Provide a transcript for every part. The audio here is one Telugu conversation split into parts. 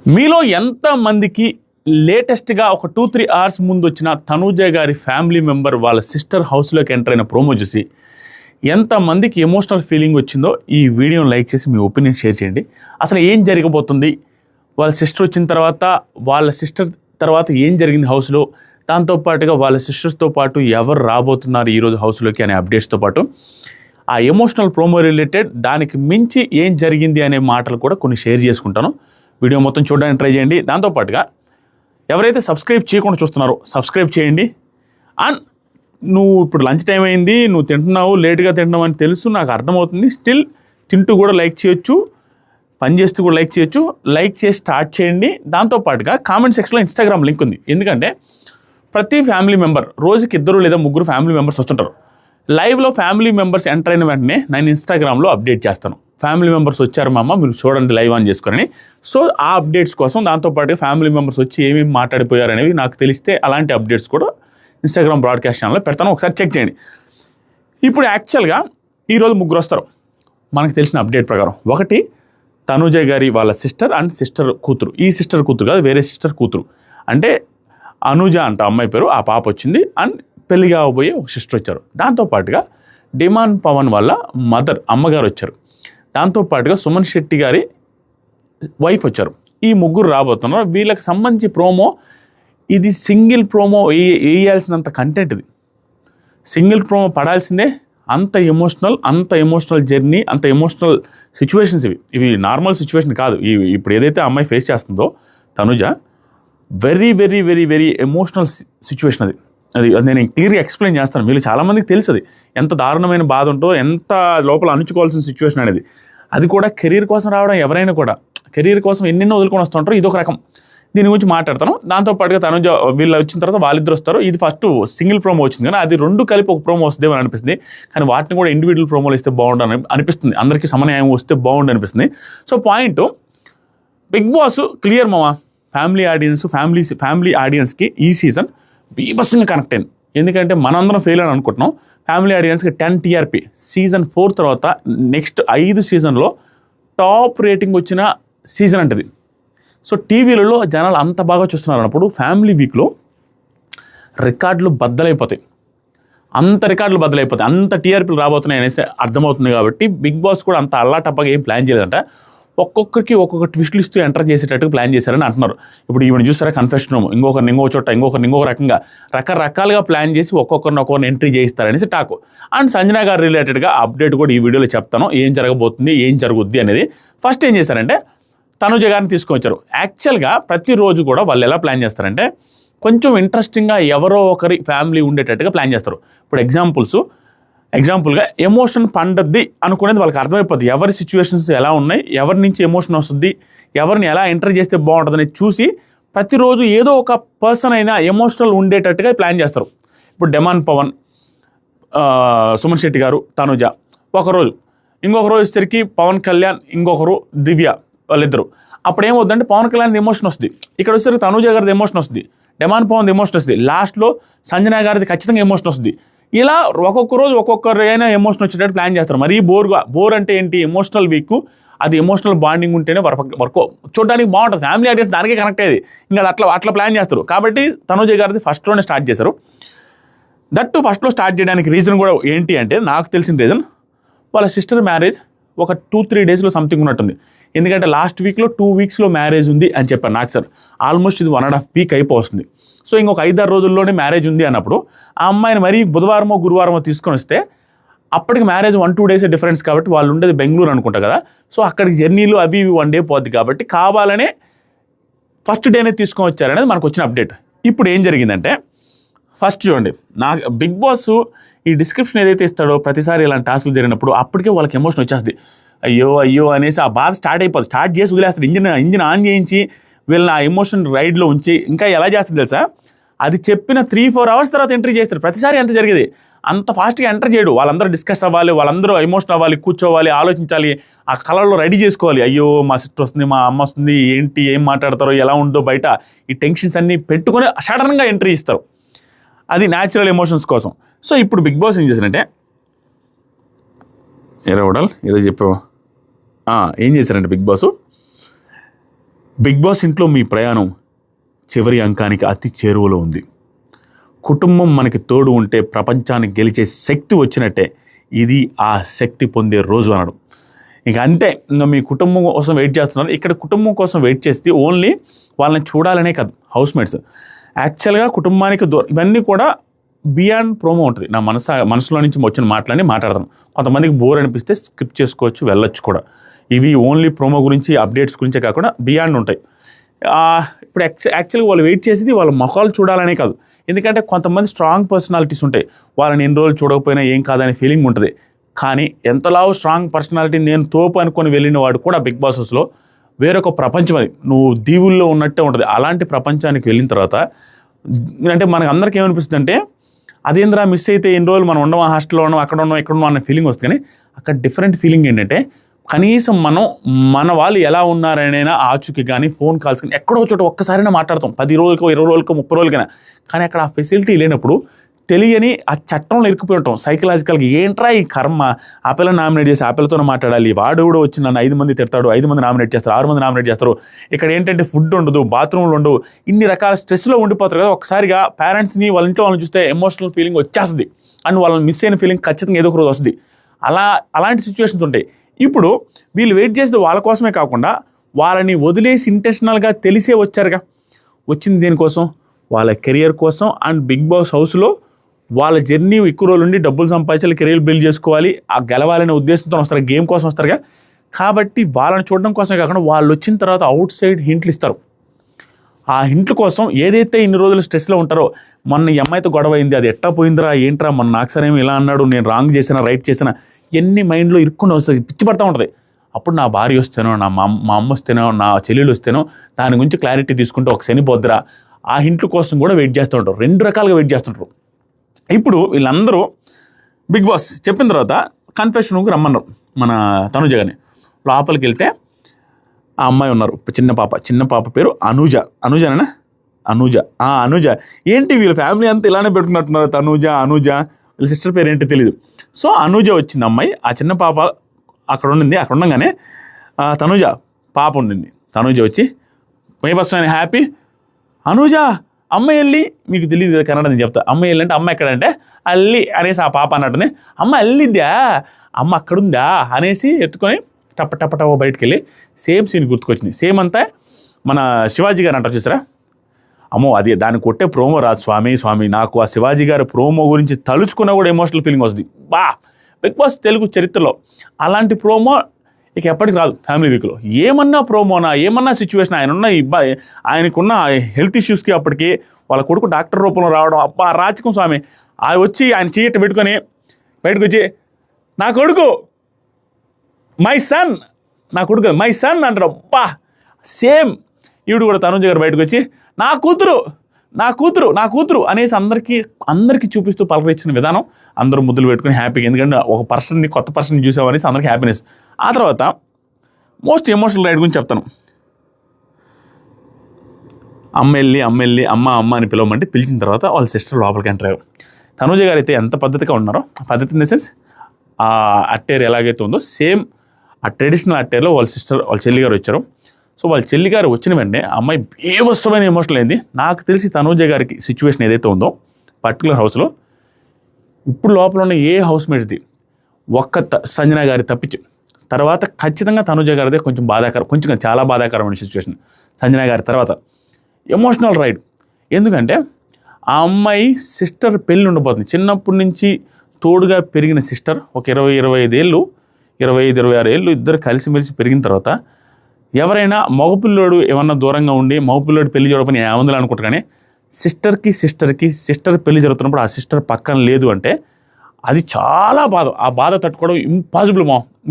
మీలో ఎంతమందికి లేటెస్ట్గా ఒక 2-3 అవర్స్ ముందు వచ్చిన తనూజ గారి ఫ్యామిలీ మెంబర్ వాళ్ళ సిస్టర్ హౌస్లోకి ఎంటర్ అయిన ప్రోమో చూసి ఎంతమందికి ఎమోషనల్ ఫీలింగ్ వచ్చిందో ఈ వీడియోని లైక్ చేసి మీ ఒపీనియన్ షేర్ చేయండి. అసలు ఏం జరగబోతుంది, వాళ్ళ సిస్టర్ వచ్చిన తర్వాత వాళ్ళ సిస్టర్ తర్వాత ఏం జరిగింది హౌస్లో, దాంతోపాటుగా వాళ్ళ సిస్టర్స్తో పాటు ఎవరు రాబోతున్నారు ఈరోజు హౌస్లోకి అనే అప్డేట్స్తో పాటు ఆ ఎమోషనల్ ప్రోమో రిలేటెడ్ దానికి మించి ఏం జరిగింది అనే మాటలు కూడా కొన్ని షేర్ చేసుకుంటాను. వీడియో మొత్తం చూడడానికి ట్రై చేయండి. దాంతోపాటుగా ఎవరైతే సబ్స్క్రైబ్ చేయకుండా చూస్తున్నారో సబ్స్క్రైబ్ చేయండి. అండ్ నువ్వు ఇప్పుడు లంచ్ టైం అయింది, నువ్వు తింటున్నావు, లేట్గా తింటున్నావు అని తెలుసు, నాకు అర్థమవుతుంది. స్టిల్ తింటూ కూడా లైక్ చేయొచ్చు, పని చేస్తూ కూడా లైక్ చేయొచ్చు. లైక్ చేసి స్టార్ట్ చేయండి. దాంతోపాటుగా కామెంట్ సెక్షన్లో ఇన్స్టాగ్రామ్ లింక్ ఉంది. ఎందుకంటే ప్రతి ఫ్యామిలీ మెంబర్ రోజుకి 2 లేదా 3 ఫ్యామిలీ మెంబర్స్ వస్తుంటారు. లైవ్లో ఫ్యామిలీ మెంబర్స్ ఎంటర్ అయిన వెంటనే నేను ఇన్స్టాగ్రామ్లో అప్డేట్ చేస్తాను. ఫ్యామిలీ మెంబర్స్ వచ్చారు మామ, మీరు చూడండి లైవ్ ఆన్ చేసుకొని. సో ఆ అప్డేట్స్ కోసం దాంతోపాటుగా ఫ్యామిలీ మెంబర్స్ వచ్చి ఏమేమి మాట్లాడిపోయారు అనేవి నాకు తెలిస్తే అలాంటి అప్డేట్స్ కూడా ఇన్స్టాగ్రామ్ బ్రాడ్కాస్ట్ ఛానల్లో పెడతాను, ఒకసారి చెక్ చేయండి. ఇప్పుడు యాక్చువల్గా ఈరోజు 3 వస్తారు మనకు తెలిసిన అప్డేట్ ప్రకారం. ఒకటి తనూజ గారి వాళ్ళ సిస్టర్ అండ్ సిస్టర్ కూతురు. ఈ సిస్టర్ కూతురు కాదు, వేరే సిస్టర్ కూతురు. అంటే అనుజ అంట అమ్మాయి పేరు, ఆ పాప వచ్చింది. అండ్ పెళ్లి కాబోయే ఒక సిస్టర్ వచ్చారు. దాంతోపాటుగా డిమాండ్ పవన్ వాళ్ళ మదర్ అమ్మగారు వచ్చారు. దాంతోపాటుగా సుమన్ శెట్టి గారి వైఫ్ వచ్చారు. ఈ 3 రాబోతున్నారు. వీళ్ళకి సంబంధించి ప్రోమో ఇది సింగిల్ ప్రోమో వేయాల్సినంత కంటెంట్, ఇది సింగిల్ ప్రోమో పడాల్సిందే. అంత ఎమోషనల్ జర్నీ, అంత ఎమోషనల్ సిచ్యువేషన్స్ ఇవి నార్మల్ సిచ్యువేషన్ కాదు. ఇప్పుడు ఏదైతే అమ్మాయి ఫేస్ చేస్తుందో Tanuja, very very very very emotional situation అది నేను క్లియర్గా ఎక్స్ప్లెయిన్ చేస్తాను. మీరు చాలామందికి తెలుసు అది ఎంత దారుణమైన బాధ ఉంటుందో, ఎంత లోపల అణుచుకోవాల్సిన సిచ్యువేషన్ అనేది. అది కూడా కెరీర్ కోసం రావడం, ఎవరైనా కూడా కెరీర్ కోసం ఎన్నెన్నో వదులుకొని వస్తుంటారు. ఇదొక రకం. దీని గురించి మాట్లాడతాను. దాంతోపాటుగా తనుజ వీళ్ళు వచ్చిన తర్వాత వాళ్ళిద్దరు వస్తారు. ఇది ఫస్ట్ సింగిల్ ప్రోమో వచ్చింది, కానీ అది 2 కలిపి ఒక ప్రోమో వస్తుందేమో అనిపిస్తుంది. కానీ వాటిని కూడా ఇండివిజువల్ ప్రోమోలు ఇస్తే బాగుండని అనిపిస్తుంది. అందరికీ సమన్యాయం వస్తే బాగుండు అనిపిస్తుంది. So point, Big Boss clear మామ, ఫ్యామిలీ ఆడియన్స్కి ఈ సీజన్ బీభత్సంగా కనెక్ట్ అయింది. ఎందుకంటే మనందరం ఫెయిల్ అని అనుకుంటున్నాం. ఫ్యామిలీ ఆడియన్స్కి 10 TRP. సీజన్ 4 తర్వాత నెక్స్ట్ 5 సీజన్లో టాప్ రేటింగ్ వచ్చిన సీజన్ అంటది. సో టీవీలలో జనాలు అంత బాగా చూస్తున్నారు అన్నప్పుడు ఫ్యామిలీ వీక్లో రికార్డులు బద్దలైపోతాయి. అంత టీఆర్పీలు రాబోతున్నాయి అనేసి అర్థమవుతుంది. కాబట్టి బిగ్ బాస్ కూడా అంత అల్లాటప్పగా ఏం ప్లాన్ చేయలేదంట. ఒక్కొక్కరికి ఒక్కొక్క ట్విస్టులు ఇస్తూ ఎంటర్ చేసేటట్టుగా ప్లాన్ చేశారని అంటున్నారు. ఇప్పుడు ఈవెన్ చూస్తారా, కన్ఫెషన్ రూమ్, ఇంకొకరిని ఇంకో చోట, ఇంకో రకంగా రకరకాలుగా ప్లాన్ చేసి ఒక్కొక్కరిని ఎంట్రీ చేయిస్తారనేసి టాకు. అండ్ సంజన గారు రిలేటెడ్గా అప్డేట్ కూడా ఈ వీడియోలో చెప్తాను, ఏం జరగబోతుంది, ఏం జరుగుద్ది అనేది. ఫస్ట్ ఏం చేశారంటే తనూజ గారిని తీసుకొచ్చారు. యాక్చువల్గా ప్రతిరోజు కూడా వాళ్ళు ఎలా ప్లాన్ చేస్తారంటే కొంచెం ఇంట్రెస్టింగ్గా ఎవరో ఒకరి ఫ్యామిలీ ఉండేటట్టుగా ప్లాన్ చేస్తారు. ఇప్పుడు ఎగ్జాంపుల్గా ఎమోషన్ పండద్ది అనుకునేది వాళ్ళకి అర్థమైపోద్ది. ఎవరి సిచ్యువేషన్స్ ఎలా ఉన్నాయి, ఎవరి నుంచి ఎమోషన్ వస్తుంది, ఎవరిని ఎలా ఎంటర్ చేస్తే బాగుంటుందని చూసి ప్రతిరోజు ఏదో ఒక పర్సన్ అయినా ఎమోషనల్ ఉండేటట్టుగా ప్లాన్ చేస్తారు. ఇప్పుడు డిమాండ్ పవన్, సుమన్ శెట్టి గారు, తనుజ ఒకరోజు, ఇంకొక రోజు వచ్చేసరికి పవన్ కళ్యాణ్, ఇంకొకరు దివ్య, వాళ్ళిద్దరు. అప్పుడు ఏమవుతుందంటే పవన్ కళ్యాణ్ ఎమోషన్ వస్తుంది, ఇక్కడ వచ్చేసరికి తనుజ గారిది ఎమోషన్ వస్తుంది, డిమాండ్ పవన్ ఎమోషన్ వస్తుంది, లాస్ట్లో సంజన గారిది ఖచ్చితంగా ఎమోషన్ వస్తుంది. ఇలా ఒక్కొక్క రోజు ఒక్కొక్కరైనా ఎమోషన్ వచ్చేటట్టు ప్లాన్ చేస్తారు. మరీ బోర్ అంటే ఏంటి, ఎమోషనల్ వీక్, అది ఎమోషనల్ బాండింగ్ ఉంటేనే వర్క్ చూడడానికి బాగుంటుంది. ఫ్యామిలీ ఆడియన్స్ దానికే కనెక్ట్ అయ్యేది. ఇంకా అట్లా ప్లాన్ చేస్తారు. కాబట్టి తనుజ గారిది ఫస్ట్లోనే స్టార్ట్ చేశారు. దట్టు ఫస్ట్లో స్టార్ట్ చేయడానికి రీజన్ కూడా ఏంటి అంటే, నాకు తెలిసిన రీజన్ వాళ్ళ సిస్టర్ మ్యారేజ్ ఒక 2-3 డేస్లో సంథింగ్ ఉన్నట్టుంది. ఎందుకంటే లాస్ట్ వీక్లో 2 వీక్స్లో మ్యారేజ్ ఉంది అని చెప్పారు నాకు సార్. ఆల్మోస్ట్ ఇది 1.5 వీక్ అయిపోతుంది. సో ఇంకొక 5-6 రోజుల్లోనే మ్యారేజ్ ఉంది అన్నప్పుడు ఆ అమ్మాయిని మరీ బుధవారమో గురువారమో తీసుకొని వస్తే అప్పటికి మ్యారేజ్ 1-2 డేస్ డిఫరెన్స్. కాబట్టి వాళ్ళు ఉండేది బెంగళూరు అనుకుంటా కదా. సో అక్కడికి జర్నీలు అవి 1 డే పోద్ది. కాబట్టి కావాలనే ఫస్ట్ డేనే తీసుకొని వచ్చారనేది మనకు వచ్చిన అప్డేట్. ఇప్పుడు ఏం జరిగిందంటే ఫస్ట్ చూడండి, బిగ్ బాస్ ఈ డిస్క్రిప్షన్ ఏదైతే ఇస్తాడో ప్రతిసారి ఇలాంటి టాస్క్లు జరిగినప్పుడు అప్పటికే వాళ్ళకి ఎమోషన్ వచ్చేస్తుంది. అయ్యో అనేసి ఆ బాధ స్టార్ట్ చేసి వదిలేస్తాడు. ఇంజిన్ ఆన్ చేయించి వీళ్ళని ఆ ఎమోషన్ రైడ్లో ఉంచి ఇంకా ఎలా చేస్తారు తెలుసా, అది చెప్పిన 3-4 అవర్స్ తర్వాత ఎంట్రీ చేస్తారు. ప్రతిసారి ఎంత జరిగేది, అంత ఫాస్ట్గా ఎంటర్ చేయడు. వాళ్ళందరూ డిస్కస్ అవ్వాలి, వాళ్ళందరూ ఎమోషన్ అవ్వాలి, కూర్చోవాలి, ఆలోచించాలి, ఆ కలర్లో రెడీ చేసుకోవాలి. అయ్యో మా సిస్టర్ వస్తుంది, మా అమ్మ వస్తుంది, ఏంటి ఏం మాట్లాడతారో, ఎలా ఉందో బయట, ఈ టెన్షన్స్ అన్నీ పెట్టుకొని సడన్గా ఎంట్రీ ఇస్తారు. అది న్యాచురల్ ఎమోషన్స్ కోసం. సో ఇప్పుడు బిగ్ బాస్ ఏం చేశారంటే, ఏదో చెప్పావు, ఏం చేశారంటే బిగ్ బాస్ బిగ్ బాస్ ఇంట్లో మీ ప్రయాణం చివరి అంకానికి అతి చేరువలో ఉంది. కుటుంబం మనకి తోడు ఉంటే ప్రపంచాన్ని గెలిచే శక్తి వచ్చినట్టే. ఇది ఆ శక్తి పొందే రోజు అనడం. ఇక అంతే, ఇంకా మీ కుటుంబం కోసం వెయిట్ చేస్తున్నారు. ఇక్కడ కుటుంబం కోసం వెయిట్ చేస్తే ఓన్లీ వాళ్ళని చూడాలనే కాదు, హౌస్మేట్స్ యాక్చువల్గా కుటుంబానికి ఇవన్నీ కూడా బియాండ్ ప్రోమో ఉంటుంది. నా మనసులో నుంచి వచ్చిన మాటలన్నీ మాట్లాడతాను. కొంతమందికి బోర్ అనిపిస్తే స్కిప్ చేసుకోవచ్చు, వెళ్ళొచ్చు కూడా. ఇవి ఓన్లీ ప్రోమో గురించి, అప్డేట్స్ గురించే కాకుండా బియాండ్ ఉంటాయి. ఇప్పుడు యాక్చువల్గా వాళ్ళు వెయిట్ చేసేది వాళ్ళ మొఖాలు చూడాలనే కాదు. ఎందుకంటే కొంతమంది స్ట్రాంగ్ పర్సనాలిటీస్ ఉంటాయి, వాళ్ళని ఎన్ని రోజులు చూడకపోయినా ఏం కాదనే ఫీలింగ్ ఉంటుంది. కానీ ఎంతలా స్ట్రాంగ్ పర్సనాలిటీ నేను తోపు అనుకొని వెళ్ళిన వాడు కూడా బిగ్ బాస్ హౌస్లో వేరొక ప్రపంచం, అది నువ్వు దీవుల్లో ఉన్నట్టే ఉంటుంది. అలాంటి ప్రపంచానికి వెళ్ళిన తర్వాత అంటే మనకు అందరికీ ఏమనిపిస్తుంది అంటే, అదేంద్రా మిస్ అయితే ఎన్ని రోజులు మనం ఉండడం, హాస్టల్లో ఉన్నాం, అక్కడ ఉన్నాం, ఇక్కడ ఉన్నాం అన్న ఫీలింగ్ వస్తుంది. కానీ అక్కడ డిఫరెంట్ ఫీలింగ్ ఏంటంటే, కనీసం మన వాళ్ళు ఎలా ఉన్నారనైనా ఆచూకీ కానీ ఫోన్ కాల్స్ కానీ ఎక్కడో చోట ఒక్కసారైనా మాట్లాడతాం, 10 రోజులకో 20 రోజులకో 30 రోజులకైనా. కానీ అక్కడ ఆ ఫెసిలిటీ లేనప్పుడు తెలియని ఆ చట్టంలో ఇరుక్కుపోయి ఉంటాం సైకలాజికల్గా. ఏంట్రా ఈ కర్మ, ఆ పిల్ల నామినేట్ చేసి ఆ పిల్లతోనే మాట్లాడాలి, వాడు కూడా వచ్చి నన్ను 5 మంది తిడతాడు, 5 మంది నామినేట్ చేస్తారు, 6 మంది నామినేట్ చేస్తారు, ఇక్కడ ఏంటంటే ఫుడ్ ఉండదు, బాత్రూమ్లు ఉండవు, ఇన్ని రకాల స్ట్రెస్లో ఉండిపోతారు కదా. ఒకసారిగా పేరెంట్స్ని వాళ్ళ ఇంట్లో వాళ్ళని చూస్తే ఎమోషనల్ ఫీలింగ్ వచ్చేస్తుంది, అండ్ వాళ్ళని మిస్ అయిన ఫీలింగ్ ఖచ్చితంగా ఏదో ఒక రోజు వస్తుంది. అలాంటి సిచ్యువేషన్స్ ఉంటాయి. ఇప్పుడు వీళ్ళు వెయిట్ చేసేది వాళ్ళ కోసమే కాకుండా వాళ్ళని వదిలేసి ఇంటెన్షనల్గా తెలిసే వచ్చారుగా. వచ్చింది దేనికోసం? వాళ్ళ కెరియర్ కోసం. అండ్ బిగ్ బాస్ హౌస్లో వాళ్ళ జర్నీ ఎక్కువ రోజులు ఉండి డబ్బులు సంపాదించాలి, కెరీర్ బిల్డ్ చేసుకోవాలి, ఆ గెలవాలనే ఉద్దేశంతో వస్తారు, గేమ్ కోసం వస్తారుగా. కాబట్టి వాళ్ళని చూడడం కోసమే కాకుండా వాళ్ళు వచ్చిన తర్వాత అవుట్ సైడ్ హింట్లు ఇస్తారు. ఆ హింట్ల కోసం ఏదైతే ఇన్ని రోజులు స్ట్రెస్లో ఉంటారో, మొన్న ఈ అమ్మాయితో గొడవ అయింది, అది ఎట్టా పోయిందిరా, ఏంట్రా మొన్న నాకు సరేమో ఇలా అన్నాడు, నేను రాంగ్ చేసినా రైట్ చేసినా, ఎన్ని మైండ్లో ఇరుక్కుని వస్తుంది, పిచ్చి పడతా ఉంటుంది. అప్పుడు నా భార్య వస్తేనో, మా అమ్మ వస్తేనో, నా చెల్లెలు వస్తేనో దాని గురించి క్లారిటీ తీసుకుంటే ఒక శనిపోద్దురా, ఆ హింట్ల కోసం కూడా వెయిట్ చేస్తూ ఉంటారు. 2 రకాలుగా వెయిట్ చేస్తుంటారు. ఇప్పుడు వీళ్ళందరూ బిగ్ బాస్ చెప్పిన తర్వాత కన్ఫెషన్ రూమ్కి రమ్మన్నారు మన తనుజ గారిని. లోపలికి వెళ్తే ఆ అమ్మాయి ఉన్నారు, చిన్న పాప పేరు అనుజనేనా? అనుజ. ఏంటి వీళ్ళ ఫ్యామిలీ అంతా ఇలానే పెట్టుకున్నట్టున్నారు, అనుజ వీళ్ళ సిస్టర్ పేరు ఏంటి తెలియదు. సో అనుజ వచ్చింది అమ్మాయి, ఆ చిన్న పాప అక్కడ ఉండింది. అక్కడ ఉండగానే తనుజ పాప ఉండింది. తనుజ వచ్చి మై బస్ హ్యాపీ అనుజ అమ్మాయి వెళ్ళి, మీకు తెలియదు కదా కన్నడ నేను చెప్తా, అమ్మాయి వెళ్ళి అంటే అమ్మ ఎక్కడంటే అల్లి అనేసి ఆ పాప అన్నట్టునే, అమ్మ అల్లిద్దా, అమ్మ అక్కడుందా అనేసి ఎత్తుకొని టప్ప బయటకు వెళ్ళి సేమ్ సీన్ గుర్తుకొచ్చింది. సేమ్ అంతా మన శివాజీ గారు అంటారు చూసారా, అమ్మో అది దాన్ని కొట్టే ప్రోమో రాదు స్వామి. నాకు ఆ శివాజీ గారి ప్రోమో గురించి తలుచుకున్నా కూడా ఎమోషనల్ ఫీలింగ్ వస్తుంది. బిగ్ బాస్ తెలుగు చరిత్రలో అలాంటి ప్రోమో ఇక ఎప్పటికి రాదు ఫ్యామిలీ వీక్లో. ఏమన్నా ప్రోమోనా, ఏమన్నా సిచ్యువేషన్, ఆయనకున్న హెల్త్ ఇష్యూస్కి అప్పటికి వాళ్ళ కొడుకు డాక్టర్ రూపంలో రావడం, రాచకం స్వామి. అది వచ్చి ఆయన చీట పెట్టుకొని బయటకు వచ్చి నా కొడుకు మై సన్ అంటాడు. సేమ్ ఈవిడ కూడా తనుజ గారు బయటకు వచ్చి నా కూతురు అనేసి అందరికీ చూపిస్తూ పలకరించిన విధానం, అందరూ ముద్దులు పెట్టుకుని హ్యాపీగా. ఎందుకంటే ఒక కొత్త పర్సన్ని చూసామనేసి అందరికీ హ్యాపీనెస్. ఆ తర్వాత మోస్ట్ ఎమోషనల్ రైడ్ గురించి చెప్తాను. అమ్మ అమ్మ అని పిలవమంటే పిలిచిన తర్వాత వాళ్ళ సిస్టర్ లోపలికి ఎంటర్ అయ్యారు. తనుజ గారు అయితే ఎంత పద్ధతిగా ఉన్నారో, పద్ధతి ఇన్ ద సెన్స్ ఆ అట్టేరు ఎలాగైతే ఉందో సేమ్ ఆ ట్రెడిషనల్ అట్టేర్లో వాళ్ళ చెల్లి గారు వచ్చారు. సో వాళ్ళ చెల్లి గారు వచ్చిన వెంటనే అమ్మాయి బేవస్తమైన ఎమోషనల్ అయింది. నాకు తెలిసి తనుజ గారికి సిచ్యువేషన్ ఏదైతే ఉందో పర్టికులర్ హౌస్లో, ఇప్పుడు లోపల ఉన్న ఏ హౌస్ మేట్స్ది సంజన గారి తప్పించి తర్వాత ఖచ్చితంగా తనుజ గారిదే కొంచెం చాలా బాధాకరమైన సిచ్యువేషన్. సంజన గారి తర్వాత ఎమోషనల్ రైడ్. ఎందుకంటే ఆ అమ్మాయి సిస్టర్ పెళ్ళి ఉండబోతుంది. చిన్నప్పటి నుంచి తోడుగా పెరిగిన సిస్టర్, ఒక 25 ఏళ్ళు 26 ఏళ్ళు ఇద్దరు కలిసిమెలిసి పెరిగిన తర్వాత ఎవరైనా మగపిల్లోడు ఏమన్నా దూరంగా ఉండి మగపిల్లోడు పెళ్లి జరగపని ఏముందని అనుకుంటారు. కానీ సిస్టర్ పెళ్లి జరుగుతున్నప్పుడు ఆ సిస్టర్ పక్కన లేదు అంటే అది చాలా బాధ. ఆ బాధ తట్టుకోవడం ఇంపాసిబుల్.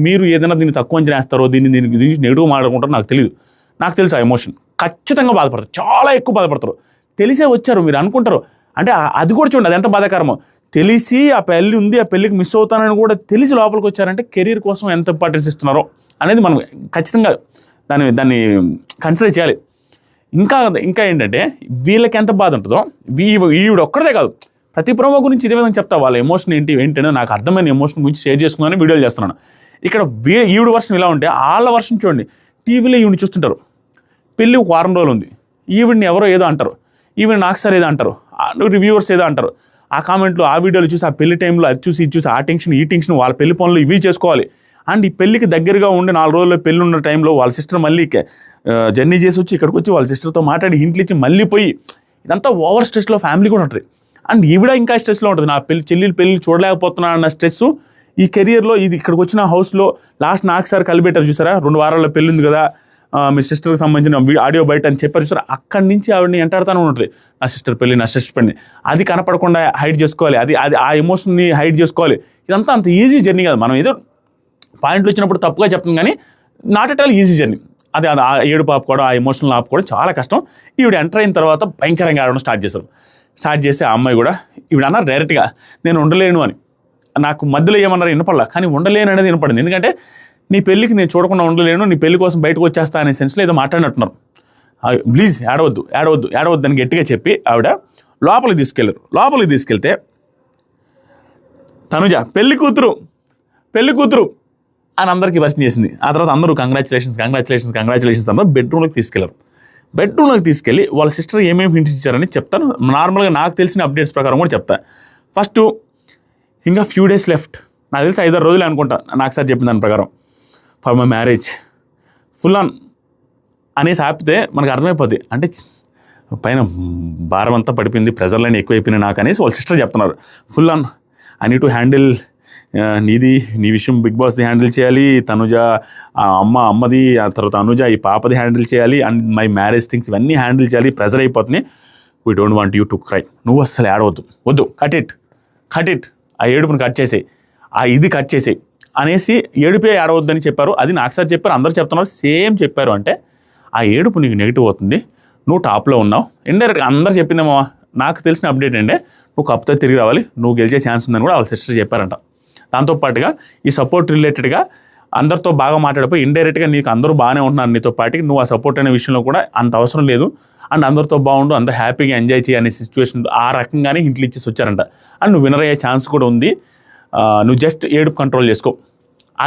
మీరు ఏదైనా దీన్ని తక్కువ అంచనా వేస్తారో, దీన్ని నెగిటివ్ మాట్లాడుకుంటారో నాకు తెలియదు. నాకు తెలుసు ఆ ఎమోషన్. ఖచ్చితంగా బాధపడతారు, చాలా ఎక్కువ బాధపడతారు. తెలిసే వచ్చారు మీరు అనుకుంటారు. అంటే అది కూడా చూడండి, అది ఎంత బాధాకరమో. తెలిసి ఆ పెళ్ళి ఉంది, ఆ పెళ్ళికి మిస్ అవుతానని కూడా తెలిసి లోపలికి వచ్చారంటే కెరీర్ కోసం ఎంత ఇంపార్టెన్స్ ఇస్తున్నారో అనేది మనం ఖచ్చితంగా దాన్ని కన్సిడర్ చేయాలి. ఇంకా ఏంటంటే వీళ్ళకి ఎంత బాధ ఉంటుందో, ఈవిడ ఒక్కడే కాదు, ప్రతి ప్రోమో గురించి ఇదే విధంగా చెప్తా. వాళ్ళ ఎమోషన్ ఏంటనేది నాకు అర్థమైన ఎమోషన్ గురించి షేర్ చేసుకుని వీడియోలు చేస్తున్నాను. ఇక్కడ ఈవిడ వర్షన్ ఇలా ఉంటే వాళ్ళ వర్షన్ చూడండి. టీవీలో ఈవిని చూస్తుంటారు, పెళ్ళి ఒక వారం రోజులు ఉంది, ఈవిడ్ని ఎవరో ఏదో అంటారు, ఈవిడ నాకు సార్ ఏదో అంటారు, రివ్యూవర్స్ ఏదో అంటారు, ఆ కామెంట్లు ఆ వీడియోలు చూసి ఆ పెళ్లి టైంలో అది చూసి ఇది చూసి ఆ టెన్షన్ ఈ టెన్షన్ వాళ్ళ పెళ్లి పనులు ఇవి చేసుకోవాలి. అండ్ ఈ పెళ్లికి దగ్గరగా ఉండి 4 రోజుల్లో పెళ్లి ఉన్న టైంలో వాళ్ళ సిస్టర్ మళ్ళీ జర్నీ చేసి వచ్చి ఇక్కడికి వచ్చి వాళ్ళ సిస్టర్తో మాట్లాడి ఇంట్లో ఇచ్చి మళ్ళీ పోయి ఇదంతా ఓవర్ స్ట్రెస్లో ఫ్యామిలీ కూడా ఉంటుంది. అండ్ ఈవిడ ఇంకా స్ట్రెస్లో ఉంటుంది, నా చెల్లి పెళ్లి చూడలేకపోతున్నా అన్న స్ట్రెస్ ఈ కెరియర్లో. ఇది ఇక్కడికి వచ్చిన హౌస్లో లాస్ట్ నాకు సార్ కలిపెట్టారు చూసారా, 2 వారాల్లో పెళ్ళి ఉంది కదా మీ సిస్టర్కి సంబంధించిన ఆడియో బయట అని చెప్పారు చూసారా, అక్కడి నుంచి ఆవిడని ఎంటాడుతూనే ఉంటుంది, నా సిస్టర్ పెళ్ళి. అది కనపడకుండా హైడ్ చేసుకోవాలి, అది అది ఆ ఎమోషన్ని హైడ్ చేసుకోవాలి. ఇదంతా అంత ఈజీ జర్నీ కాదు. మనం ఏదో పాయింట్లు వచ్చినప్పుడు తప్పుగా చెప్తాం కానీ not at all easy journey. అది ఆ ఏడుపు ఆపుకోవడం, ఆ ఎమోషనల్ ఆపుకోవడం చాలా కష్టం. ఈవిడ ఎంటర్ అయిన తర్వాత భయంకరంగా ఆడడం స్టార్ట్ చేసి ఆ అమ్మాయి కూడా ఈవిడ అన్నారు డైరెక్ట్గా నేను ఉండలేను అని. నాకు మధ్యలో ఏమన్నారు వినపడలా, కానీ ఉండలేను అనేది వినపడింది. ఎందుకంటే నీ పెళ్ళికి నేను చూడకుండా ఉండలేను, నీ పెళ్లి కోసం బయటకు వచ్చేస్తా అనే సెన్స్లో ఏదో మాట్లాడినట్టున్నారు. ప్లీజ్ ఏడవద్దు అని గట్టిగా చెప్పి ఆవిడ లోపలికి తీసుకెళ్తే తనుజ పెళ్లి కూతురు అని అందరికీ వర్షన్ చేసింది. ఆ తర్వాత అందరూ కంగ్రాచులేషన్స్ అందరూ బెడ్రూమ్లోకి తీసుకెళ్ళి వాళ్ళ సిస్టర్ ఏమేమి హింట్స్ ఇచ్చారని చెప్తాను. నార్మల్గా నాకు తెలిసిన అప్డేట్స్ ప్రకారం కూడా చెప్తాను. ఫస్ట్ ఇంకా ఫ్యూ డేస్ లెఫ్ట్, నాకు తెలిసి 5-6 రోజులే అనుకుంటా నాకు సార్ చెప్పిన దాని ప్రకారం, for my marriage full on అనేసి ఆపితే మనకు అర్థమైపోద్ది. అంటే పైన భారం అంతా పడిపోయింది, ప్రెజర్లైన్ ఎక్కువైపోయినాయి నాకు అనేసి వాళ్ళ సిస్టర్ చెప్తున్నారు. Full on I need to handle నీ విషయం బిగ్ బాస్ది హ్యాండిల్ చేయాలి, తనుజ అమ్మది, ఆ తర్వాత అనుజ ఈ పాపది హ్యాండిల్ చేయాలి, అండ్ మై మ్యారేజ్ థింగ్స్ ఇవన్నీ హ్యాండిల్ చేయాలి, ప్రెజర్ అయిపోతుంది. We don't want you to cry, నువ్వు అస్సలు వద్దు కట్ ఇట్, ఆ ఏడుపుని కట్ చేసేయి, ఆ ఇది కట్ చేసేయి అనేసి ఏడుపే ఏడవద్దని చెప్పారు. అది నాకు సార్ చెప్పారు, అందరు చెప్తున్నారు సేమ్ చెప్పారు. అంటే ఆ ఏడుపు నీకు నెగిటివ్ అవుతుంది, నువ్వు టాప్లో ఉన్నావు. ఇండైరెక్ట్గా అందరు చెప్పిందేమో నాకు తెలిసిన అప్డేట్ అంటే నువ్వు కప్తో తిరిగి రావాలి, నువ్వు గెలిచే ఛాన్స్ ఉందని కూడా వాళ్ళ సిస్టర్ చెప్పారంట. దాంతోపాటుగా ఈ సపోర్ట్ రిలేటెడ్గా అందరితో బాగా మాట్లాడిపోయి ఇండైరెక్ట్గా నీకు అందరూ బాగానే ఉంటున్నారు నీతో పాటుకి, నువ్వు ఆ సపోర్ట్ అనే విషయంలో కూడా అంత అవసరం లేదు, అండ్ అందరితో బాగుండు, అంత హ్యాపీగా ఎంజాయ్ చేయ అనే సిచ్యువేషన్ ఆ రకంగానే ఇంట్లో ఇచ్చేసి వచ్చారంట. అండ్ నువ్వు వినర్ అయ్యే ఛాన్స్ కూడా ఉంది, నువ్వు జస్ట్ ఏడుపు కంట్రోల్ చేసుకో,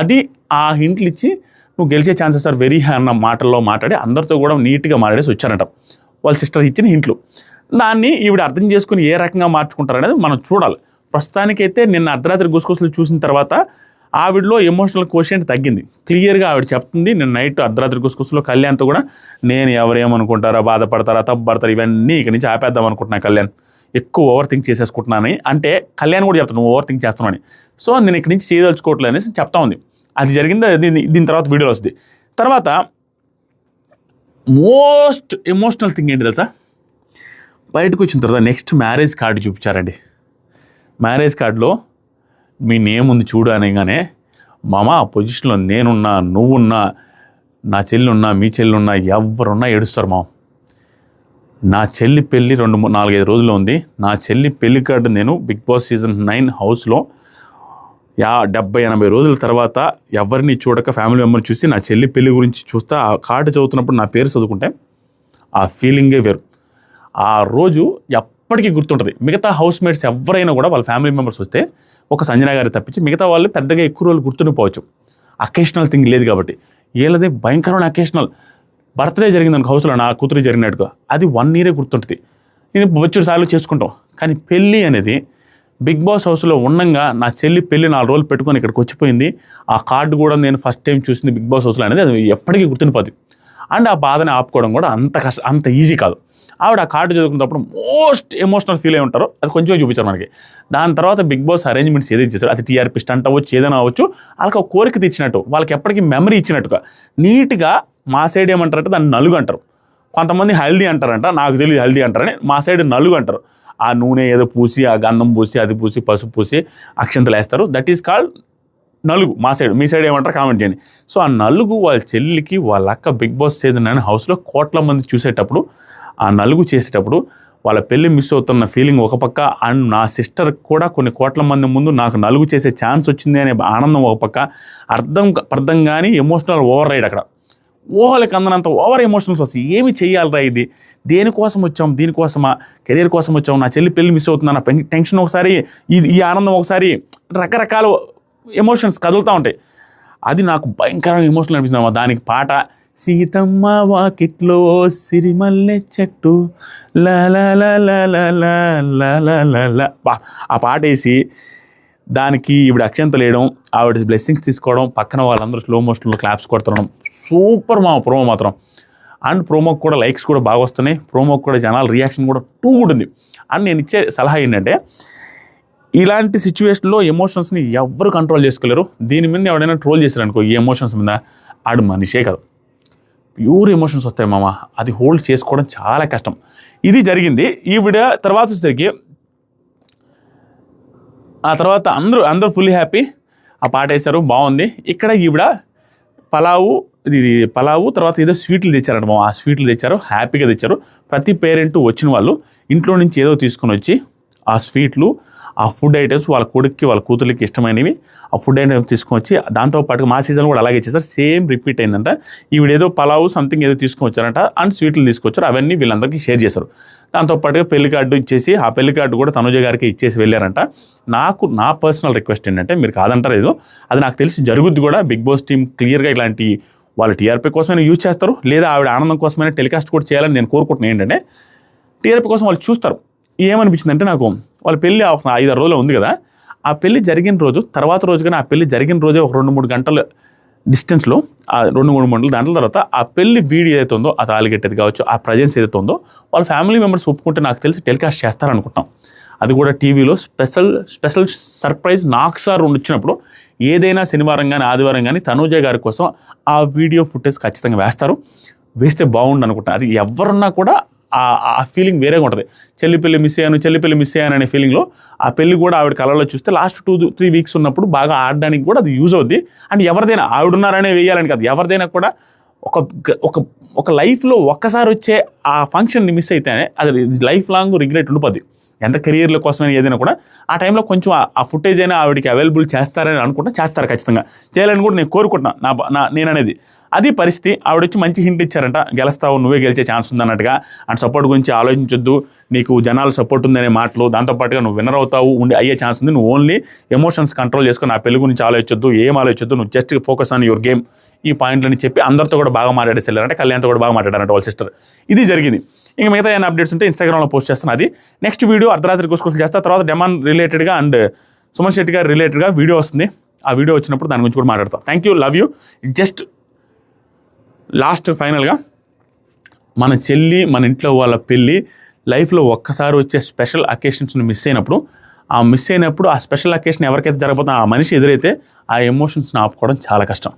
అది ఆ హింట్లు ఇచ్చి నువ్వు గెలిచే ఛాన్సెస్ ఆర్ వెరీ హై అన్న మాటల్లో మాట్లాడి అందరితో కూడా నీట్గా మాట్లాడేసి వచ్చారంట వాళ్ళ సిస్టర్ ఇచ్చిన హింట్లు. దాన్ని ఈవిడ అర్థం చేసుకుని ఏ రకంగా మార్చుకుంటారనేది మనం చూడాలి. ప్రస్తుతానికైతే నిన్న అర్ధరాత్రి గుసగుసలు చూసిన తర్వాత ఆవిడలో ఎమోషనల్ కోషియంట్ తగ్గింది. క్లియర్గా ఆవిడ చెప్తుంది, నేను నైట్ అర్ధరాత్రి గుసగుసలో కళ్యాణ్తో కూడా నేను ఎవరేమనుకుంటారా, బాధపడతారా, తప్పుపడతారు, ఇవన్నీ ఇక్కడి నుంచి ఆపేద్దాం అనుకుంటున్నా, కళ్యాణ్ ఎక్కువ ఓవర్ థింక్ చేసేసుకుంటున్నాను అంటే కళ్యాణ్ కూడా చెప్తాను నువ్వు ఓవర్ థింక్ చేస్తున్నావు అని. సో నేను ఇక్కడి నుంచి చేయదలుచుకోవట్లేదు అనేసి చెప్తా ఉంది. అది జరిగింది, దీని తర్వాత వీడియోలో వస్తుంది. తర్వాత మోస్ట్ ఎమోషనల్ థింగ్ ఏంటి తెలుసా, బయటకు వచ్చిన తర్వాత నెక్స్ట్ మ్యారేజ్ కార్డు చూపించారండి. మ్యారేజ్ కార్డులో మీ నేమ్ ఉంది చూడు అనగానే మామ ఆ పొజిషన్లో నేనున్నా, నువ్వున్నా, నా చెల్లి ఉన్నా, మీ చెల్లి ఉన్నా, ఎవరున్నా ఏడుస్తారు మామ. నా చెల్లి పెళ్ళి 2-4-5 రోజుల్లో ఉంది. నా చెల్లి పెళ్లి కార్డు నేను బిగ్ బాస్ సీజన్ 9 హౌస్లో 70-80 రోజుల తర్వాత ఎవరిని చూడక ఫ్యామిలీ మెంబర్ని చూసి నా చెల్లి పెళ్లి గురించి చూస్తా, ఆ కార్డు చదువుతున్నప్పుడు నా పేరు చదువుకుంటే ఆ ఫీలింగే వేరు. ఆ రోజు ఎప్పటికీ గుర్తుంటుంది. మిగతా హౌస్ మేట్స్ ఎవరైనా కూడా వాళ్ళ ఫ్యామిలీ మెంబర్స్ వస్తే ఒక సంజన గారి తప్పించి మిగతా వాళ్ళు పెద్దగా ఎక్కువ రోజులు గుర్తుండిపోవచ్చు, అకేషనల్ థింగ్ లేదు కాబట్టి. వీళ్ళది భయంకరమైన అకేషనల్. బర్త్డే జరిగింది అనుకో హౌస్లో, నా కూతురు జరిగినట్టుగా, అది 1 year గుర్తుంటుంది, ఇది వచ్చే సార్లు చేసుకుంటాం. కానీ పెళ్ళి అనేది బిగ్ బాస్ హౌస్లో ఉండంగా నా చెల్లి పెళ్ళి 4 రోజులు పెట్టుకొని ఇక్కడికి వచ్చిపోయింది, ఆ కార్డు కూడా నేను ఫస్ట్ టైం చూసింది బిగ్ బాస్ హౌస్లో అనేది అది ఎప్పటికీ గుర్తుండిపోతుంది. అండ్ ఆ బాధని ఆపుకోవడం కూడా అంత ఈజీ కాదు. ఆవిడ ఆ కార్డు చదువుకున్నప్పుడు మోస్ట్ ఎమోషనల్ ఫీల్ అయి ఉంటారో అది కొంచెం చూపించారు మనకి. దాని తర్వాత బిగ్ బాస్ అరేంజ్మెంట్స్ ఏదైతే చేశారో అది టీఆర్పీ స్టంట్ అవ్వచ్చు, ఏదైనా అవ్వచ్చు, వాళ్ళకి ఒక కోరిక తెచ్చినట్టు, వాళ్ళకి ఎప్పటికీ మెమరీ ఇచ్చినట్టుగా నీట్గా. మా సైడ్ ఏమంటారంటే దాన్ని నలుగు అంటారు, కొంతమంది హల్దీ అంటారంట, నాకు తెలియదు హల్దీ అంటారని. మా సైడ్ నలుగు అంటారు. ఆ నూనె ఏదో పూసి, ఆ గంధం పూసి, అది పూసి, పసుపు పూసి అక్షంతలు వేస్తారు, దట్ ఈస్ కాల్డ్ నలుగు మా సైడ్. మీ సైడ్ ఏమంటారు కామెంట్ చేయండి. సో ఆ నలుగు వాళ్ళ చెల్లికి వాళ్ళ అక్క బిగ్ బాస్ సీజన్ 9 హౌస్లో కోట్ల మంది చూసేటప్పుడు ఆ నలుగు చేసేటప్పుడు వాళ్ళ పెళ్ళి మిస్ అవుతున్న ఫీలింగ్ ఒక పక్క, అండ్ నా సిస్టర్ కూడా కొన్ని కోట్ల మంది ముందు నాకు నలుగు చేసే ఛాన్స్ వచ్చింది అనే ఆనందం ఒక పక్క, అర్థం కానీ ఎమోషనల్ ఓవర్ రైడ్. అక్కడ ఊహలకి అందనంత ఓవర్ ఎమోషనల్స్ వస్తాయి. ఏమి చెయ్యాలరా, ఇది దేనికోసం వచ్చాం, దీనికోసమా, కెరీర్ కోసం వచ్చాం, నా చెల్లి పెళ్లి మిస్ అవుతుందా, నా టెన్షన్ ఒకసారి, ఈ ఆనందం ఒకసారి, రకరకాల ఎమోషన్స్ కదులుతూ ఉంటాయి. అది నాకు భయంకరంగా ఎమోషనల్ అనిపిస్తుంది. దానికి పాట సీతమ్మ వాకిట్లో సిరిమల్లె చెట్టు లా లా లా లా లా లా లా లా లా లా. ఆ పాట వేసి దానికి ఈవిడ అక్షంతలు వేయడం, ఆవిడ బ్లెస్సింగ్స్ తీసుకోవడం, పక్కన వాళ్ళందరూ స్లో మోషన్లో క్లాప్స్ కొడుతున్నాం. సూపర్ మా ప్రోమో మాత్రం. అండ్ ప్రోమోకి కూడా లైక్స్ కూడా బాగా వస్తున్నాయి, ప్రోమోకి కూడా జనాల రియాక్షన్ కూడా టూ ఉంటుంది. అండ్ నేను ఇచ్చే సలహా ఏంటంటే, ఇలాంటి సిచ్యువేషన్లో ఎమోషన్స్ని ఎవరు కంట్రోల్ చేసుకోలేరు. దీని మీద ఎవడైనా ట్రోల్ చేశారనుకో ఈ ఎమోషన్స్ మీద, ఆడు మనిషే కాదు, ప్యూర్ ఎమోషన్స్ వస్తాయి మామ. అది హోల్డ్ చేసుకోవడం చాలా కష్టం. ఇది జరిగింది. ఈ వీడియో తర్వాత వచ్చేసరికి ఆ తర్వాత అందరూ ఫుల్లీ హ్యాపీ. ఆ పాట వేశారు, బాగుంది. ఇక్కడ ఈవిడ పలావు తర్వాత ఏదో స్వీట్లు తెచ్చారంట మామ. ఆ స్వీట్లు తెచ్చారు, హ్యాపీగా తెచ్చారు. ప్రతి పేరెంట్ వచ్చిన వాళ్ళు ఇంట్లో నుంచి ఏదో తీసుకొని వచ్చి ఆ స్వీట్లు, ఆ ఫుడ్ ఐటమ్స్ వాళ్ళ కొడుక్కి వాళ్ళ కూతురికి ఇష్టమైనవి ఆ ఫుడ్ ఐటమ్స్ తీసుకొని వచ్చి, దాంతోపాటు మా సీజన్ కూడా అలాగే చేశారు. సేమ్ రిపీట్ అయిందంట. ఈవిడేదో పలావు సంథింగ్ ఏదో తీసుకొని వచ్చారంట, అండ్ స్వీట్లు తీసుకొచ్చారు. అవన్నీ వీళ్ళందరికీ షేర్ చేశారు. దాంతోపాటుగా పెళ్లి కార్డు ఇచ్చేసి, ఆ పెళ్లి కార్డు కూడా తనుజ గారికి ఇచ్చేసి వెళ్ళారంట. నా పర్సనల్ రిక్వెస్ట్ ఏంటంటే, మీరు కాదంటారు ఏదో, అది నాకు తెలిసి జరుగుద్ది కూడా. బిగ్ బాస్ టీం క్లియర్గా ఇలాంటి వాళ్ళు టీఆర్పీ కోసమైనా యూజ్ చేస్తారు, లేదా ఆవిడ ఆనందం కోసమైనా టెలికాస్ట్ కూడా చేయాలని నేను కోరుకుంటున్నాను. ఏంటంటే టీఆర్పీ కోసం వాళ్ళు చూస్తారు. ఏమనిపించిందంటే, నాకు వాళ్ళ పెళ్ళి 5-6 రోజులు ఉంది కదా, ఆ పెళ్ళి జరిగిన రోజు తర్వాత రోజు కానీ ఆ పెళ్ళి జరిగిన రోజే ఒక 2-3 గంటల డిస్టెన్స్లో, ఆ 2-3 గంటల దాంట్ల తర్వాత ఆ పెళ్లి వీడియో ఏదైతే ఉందో, ఆ తాలిగట్టేది కావచ్చు, ఆ ప్రజెన్స్ ఏదైతే ఉందో, వాళ్ళ ఫ్యామిలీ మెంబర్స్ ఒప్పుకుంటే నాకు తెలిసి టెలికాస్ట్ చేస్తారనుకుంటాం. అది కూడా టీవీలో స్పెషల్ సర్ప్రైజ్ నాకు సార్ వచ్చినప్పుడు ఏదైనా శనివారం కానీ ఆదివారం కానీ తనూజ గారి కోసం ఆ వీడియో ఫుటేజ్ ఖచ్చితంగా వేస్తే బాగుండు అనుకుంటాను. అది ఎవరున్నా కూడా ఆ ఫీలింగ్ వేరేగా ఉంటుంది. చెల్లి పెళ్లి మిస్ అయ్యాను అనే ఫీలింగ్లో ఆ పెళ్లి కూడా ఆవిడ కళలో చూస్తే లాస్ట్ 2-3 వీక్స్ ఉన్నప్పుడు బాగా ఆడడానికి కూడా అది యూజ్ అవుద్ది. అండ్ ఎవరిదైనా ఆవిడున్నారనే వేయాలని కాదు, ఎవరిదైనా కూడా ఒక లైఫ్లో ఒక్కసారి వచ్చే ఆ ఫంక్షన్ని మిస్ అయితేనే అది లైఫ్ లాంగ్ రిగ్రెట్ ఉండిపోద్ది. ఎంత కెరియర్ల కోసమైనా ఏదైనా కూడా ఆ టైంలో కొంచెం ఆ ఫుటేజ్ అయినా ఆవిడకి అవైలబుల్ చేస్తారని చేస్తారు ఖచ్చితంగా. చేయాలని కూడా నేను కోరుకుంటున్నా. నేను అనేది అది పరిస్థితి. ఆవిడ వచ్చి మంచి హింట్ ఇచ్చారంట, గెలుస్తావు, నువ్వే గెలిచే ఛాన్స్ ఉందన్నట్టుగా. అండ్ సపోర్ట్ గురించి ఆలోచించొద్దు, నీకు జనాలు సపోర్ట్ ఉందనే మాటలు, దాంతోపాటుగా నువ్వు విన్నర్ అవుతావు, అయ్యే ఛాన్స్ ఉంది, నువ్వు ఓన్లీ ఎమోషన్స్ కంట్రోల్ చేసుకుని నా పెళ్లి గురించి ఆలోచించొద్దు, నువ్వు just focus on your game, ఈ పాయింట్లని చెప్పి అందరితో కూడా బాగా మాట్లాడేసి వెళ్ళారంటే, కళ్యాణ్తో కూడా బాగా మాట్లాడారంట వాళ్ళ సిస్టర్. ఇది జరిగింది. ఇంకా మిగతా ఏమైనా అప్డేట్స్ ఉంటే ఇన్స్టాగ్రామ్లో పోస్ట్ చేస్తాను. అది నెక్స్ట్ వీడియో అర్ధరాత్రి కోసం చేస్తా. తర్వాత డెమాన్ రిలేటెడ్గా అండ్ సుమన్ శెట్టి గారు రిలేటెడ్గా వీడియో వస్తుంది. ఆ వీడియో వచ్చినప్పుడు దాని గురించి కూడా మాట్లాడతాం. Thank you, love you. Just last ఫైనల్గా, మన చెల్లి మన ఇంట్లో వాళ్ళ పెళ్ళి లైఫ్లో ఒక్కసారి వచ్చే స్పెషల్ అకేషన్స్ని మిస్ అయినప్పుడు ఆ స్పెషల్ అకేషన్ ఎవరికైతే జరగబోతుందో ఆ మనిషి ఎదురైతే ఆ ఎమోషన్స్ని ఆపుకోవడం చాలా కష్టం.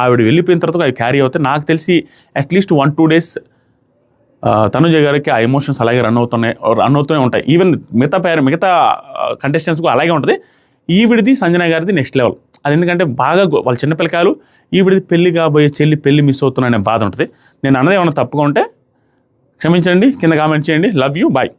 ఆవిడ వెళ్ళిపోయిన తర్వాత అవి క్యారీ అవుతాయి. నాకు తెలిసి అట్లీస్ట్ 1-2 డేస్ తనుజ గారికి ఆ ఎమోషన్స్ అలాగే రన్ అవుతూనే ఉంటాయి. ఈవెన్ మిగతా కంటెస్టెంట్స్కు అలాగే ఉంటుంది. ఈవిడిది సంజన గారిది నెక్స్ట్ లెవెల్. అది ఎందుకంటే బాగా వాళ్ళ చిన్న పిల్లకాయలు, ఈవిడిది పెళ్లి కాబోయే చెల్లి పెళ్లి మిస్ అవుతున్నా అనే బాధ ఉంటుంది. నేను అన్నది ఏమైనా తప్పుగా ఉంటే క్షమించండి, కింద కామెంట్ చేయండి. Love you, bye.